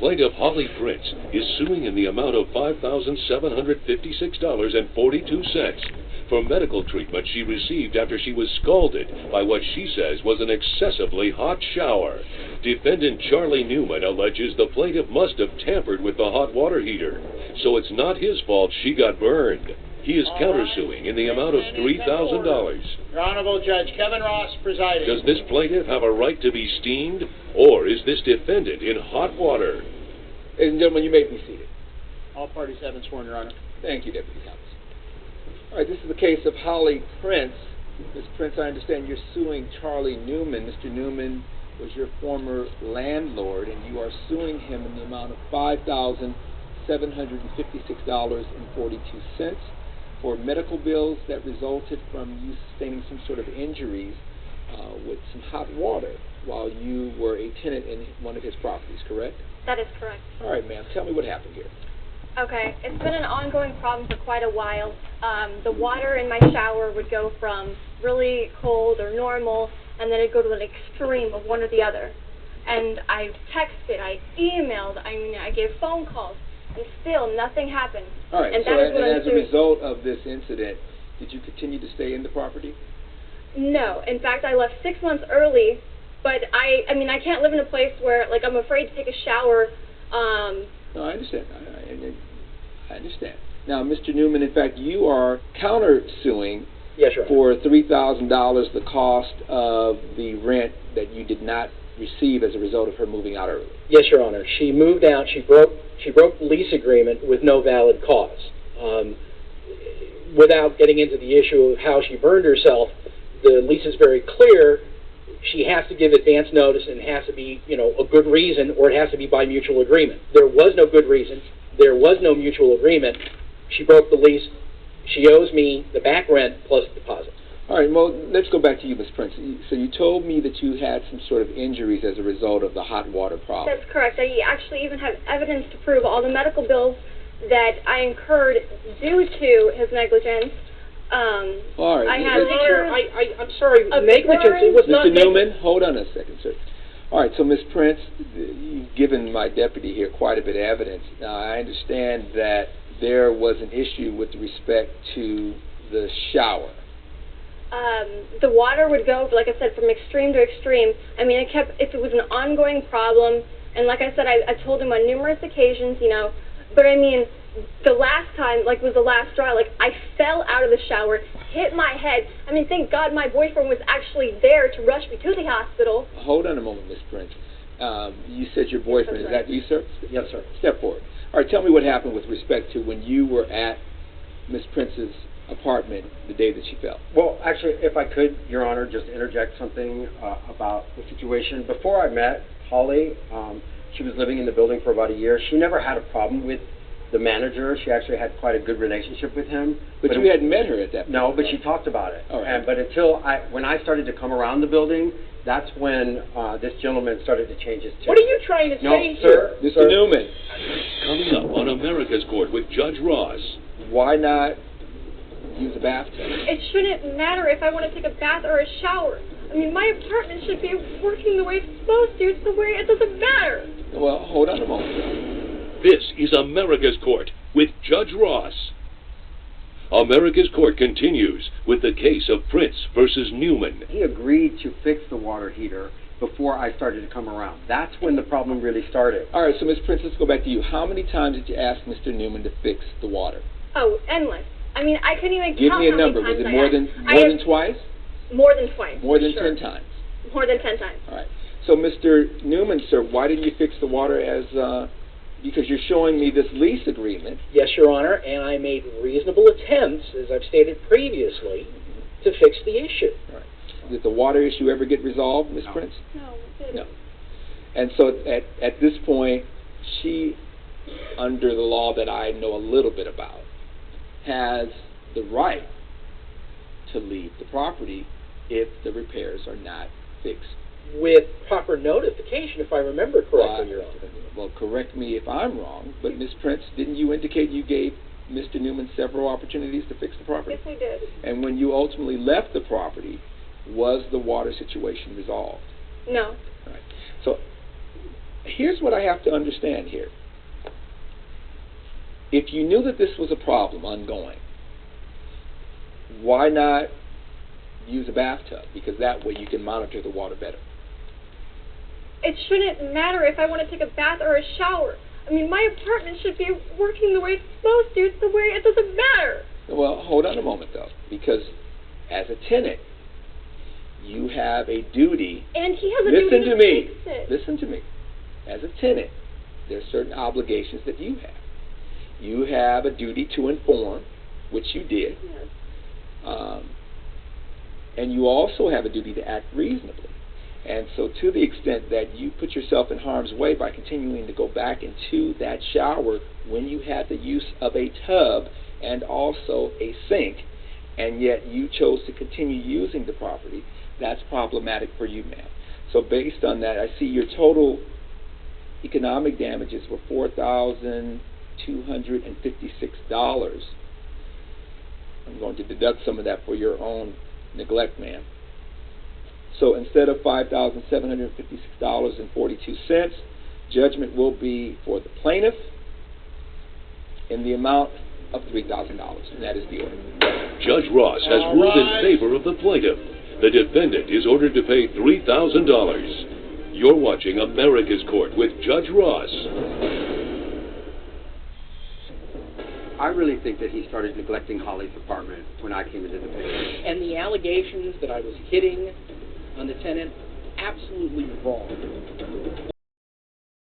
Plaintiff Holly Prince is suing in the amount of $5,756.42 for medical treatment she received after she was scalded by what she says was an excessively hot shower. Defendant Charlie Newman alleges the plaintiff must have tampered with the hot water heater, so it's not his fault she got burned. He is countersuing in the amount of $3,000. Your Honorable Judge Kevin Ross presiding. Does this plaintiff have a right to be steamed, or is this defendant in hot water? Ladies and gentlemen, you may be seated. All parties have been sworn, Your Honor. Thank you, Deputy Counsel. All right, this is the case of Holly Prince. Ms. Prince, I understand you're suing Charlie Newman. Mr. Newman was your former landlord, and you are suing him in the amount of $5,756.42 for medical bills that resulted from you sustaining some sort of injuries with some hot water while you were a tenant in one of his properties, correct? That is correct. All right, ma'am. Tell me what happened here. Okay, it's been an ongoing problem for quite a while. The water in my shower would go from really cold or normal, and then it'd go to an extreme of one or the other. And I texted, I emailed, I gave phone calls, and still nothing happened. All right, and so as a result of this incident, did you continue to stay in the property? No. In fact, I left 6 months early, but I can't live in a place where, like, I'm afraid to take a shower. No, I understand. I understand. Now, Mr. Newman, in fact, you are countersuing Yes, Your Honor. for $3,000 the cost of the rent that you did not receive as a result of her moving out early. Yes, Your Honor. She moved out. She broke the lease agreement with no valid cause. Without getting into the issue of how she burned herself, the lease is very clear. She has to give advance notice, and it has to be, a good reason, or it has to be by mutual agreement. There was no good reason. There was no mutual agreement. She broke the lease. She owes me the back rent plus the deposit. All right, well, let's go back to you, Ms. Prince. So you told me that you had some sort of injuries as a result of the hot water problem. That's correct. I actually even have evidence to prove all the medical bills that I incurred due to his negligence. All right. I have pictures. I'm sorry, negligence. It was not Mr. Newman, hold on a second, sir. All right, so Ms. Prince, you've given my deputy here quite a bit of evidence. Now, I understand that there was an issue with respect to the shower. The water would go, like I said, from extreme to extreme. I mean, if it was an ongoing problem, and like I said, I told him on numerous occasions, but I mean, the last time, was the last straw. I fell out of the shower, hit my head. I mean, thank God my boyfriend was actually there to rush me to the hospital. Hold on a moment, Ms. Prince. You said your boyfriend. Yes, is that you, sir? Yes, sir. Step forward. All right, tell me what happened with respect to when you were at Ms. Prince's apartment the day that she fell. Well, actually, if I could, Your Honor, just interject something about the situation. Before I met Holly, she was living in the building for about a year. She never had a problem with the manager. She actually had quite a good relationship with him. But you hadn't met her at that point. No, but she talked about it. All right. But when I started to come around the building, that's when this gentleman started to change his tune. What are you trying to say here? Mr. Newman. Coming up on America's Court with Judge Ross. Why not use a bathtub? It shouldn't matter if I want to take a bath or a shower. I mean, my apartment should be working the way it's supposed to. It's the way it doesn't matter. Well, hold on a moment. This is America's Court with Judge Ross. America's Court continues with the case of Prince versus Newman. He agreed to fix the water heater before I started to come around. That's when the problem really started. All right, so Ms. Prince, let's go back to you. How many times did you ask Mr. Newman to fix the water? Oh, endless. I mean, I couldn't even Give count me a how many number. times Was it I more asked. than twice? More than twice. More than sure. 10 times. More than 10 times. All right. So, Mr. Newman, sir, why didn't you fix the water because you're showing me this lease agreement? Yes, Your Honor, and I made reasonable attempts, as I've stated previously, to fix the issue. All right. Did the water issue ever get resolved, Ms. Prince? No, it didn't. No. And so at this point, she, under the law that I know a little bit about, has the right to leave the property if the repairs are not fixed. With proper notification, if I remember correctly, Your Honor. Well, correct me if I'm wrong, but Ms. Prince, didn't you indicate you gave Mr. Newman several opportunities to fix the property? Yes, I did. And when you ultimately left the property, was the water situation resolved? No. All right. So here's what I have to understand here. If you knew that this was a problem ongoing, why not use a bathtub? Because that way you can monitor the water better. It shouldn't matter if I want to take a bath or a shower. I mean, my apartment should be working the way it's supposed to. It's the way, it doesn't matter. Well, hold on a moment, though, because as a tenant, you have a duty. And he has a duty to fix it. Listen to me. As a tenant, there are certain obligations that you have. You have a duty to inform, which you did. Yes. And you also have a duty to act reasonably. And so to the extent that you put yourself in harm's way by continuing to go back into that shower when you had the use of a tub and also a sink, and yet you chose to continue using the property, that's problematic for you, ma'am. So based on that, I see your total economic damages were $4,256. I'm going to deduct some of that for your own neglect, ma'am. So instead of $5,756.42, judgment will be for the plaintiff in the amount of $3,000, and that is the order. Judge Ross has ruled in favor of the plaintiff. The defendant is ordered to pay $3,000. You're watching America's Court with Judge Ross. I really think that he started neglecting Holly's apartment when I came into the picture. And the allegations that I was hitting on the tenant, absolutely wrong.